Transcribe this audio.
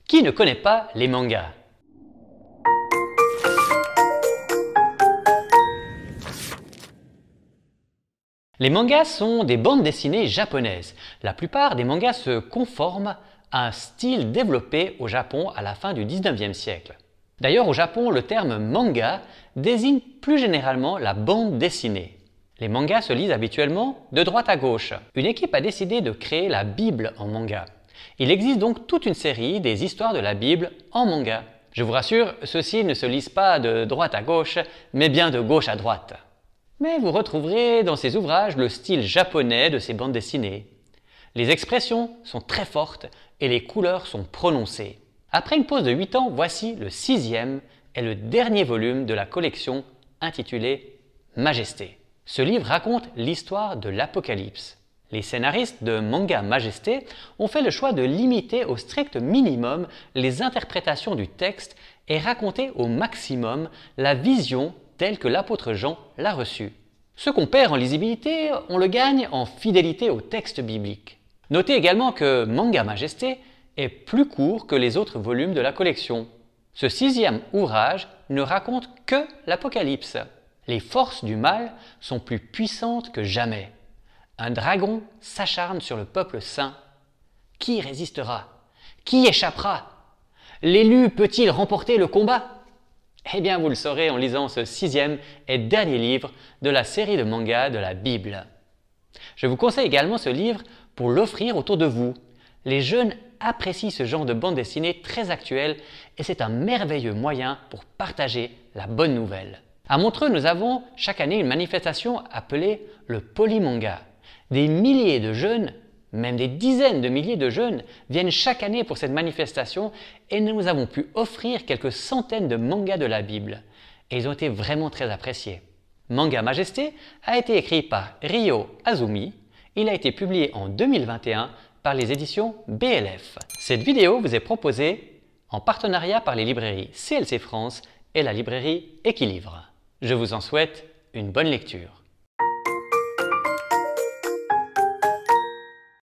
Qui ne connaît pas les mangas? Les mangas sont des bandes dessinées japonaises. La plupart des mangas se conforment à un style développé au Japon à la fin du 19e siècle. D'ailleurs, au Japon, le terme manga désigne plus généralement la bande dessinée. Les mangas se lisent habituellement de droite à gauche. Une équipe a décidé de créer la Bible en manga. Il existe donc toute une série des histoires de la Bible en manga. Je vous rassure, ceux-ci ne se lisent pas de droite à gauche, mais bien de gauche à droite. Mais vous retrouverez dans ces ouvrages le style japonais de ces bandes dessinées. Les expressions sont très fortes et les couleurs sont prononcées. Après une pause de 8 ans, voici le 6e et le dernier volume de la collection intitulée Majesté. Ce livre raconte l'histoire de l'Apocalypse. Les scénaristes de Manga Majesté ont fait le choix de limiter au strict minimum les interprétations du texte et raconter au maximum la vision telle que l'apôtre Jean l'a reçue. Ce qu'on perd en lisibilité, on le gagne en fidélité au texte biblique. Notez également que Manga Majesté est plus court que les autres volumes de la collection. Ce 6e ouvrage ne raconte que l'Apocalypse. Les forces du mal sont plus puissantes que jamais. Un dragon s'acharne sur le peuple saint. Qui résistera? Qui échappera? L'élu peut-il remporter le combat? Eh bien, vous le saurez en lisant ce 6e et dernier livre de la série de mangas de la Bible. Je vous conseille également ce livre pour l'offrir autour de vous. Les jeunes apprécient ce genre de bande dessinée très actuelle et c'est un merveilleux moyen pour partager la bonne nouvelle. À Montreux, nous avons chaque année une manifestation appelée le Polymanga. Des milliers de jeunes, même des dizaines de milliers de jeunes viennent chaque année pour cette manifestation et nous avons pu offrir quelques centaines de mangas de la Bible. Et ils ont été vraiment très appréciés. Manga Majesté a été écrit par Ryo Azumi. Il a été publié en 2021 par les éditions BLF. Cette vidéo vous est proposée en partenariat par les librairies CLC France et la librairie Équilibre. Je vous en souhaite une bonne lecture.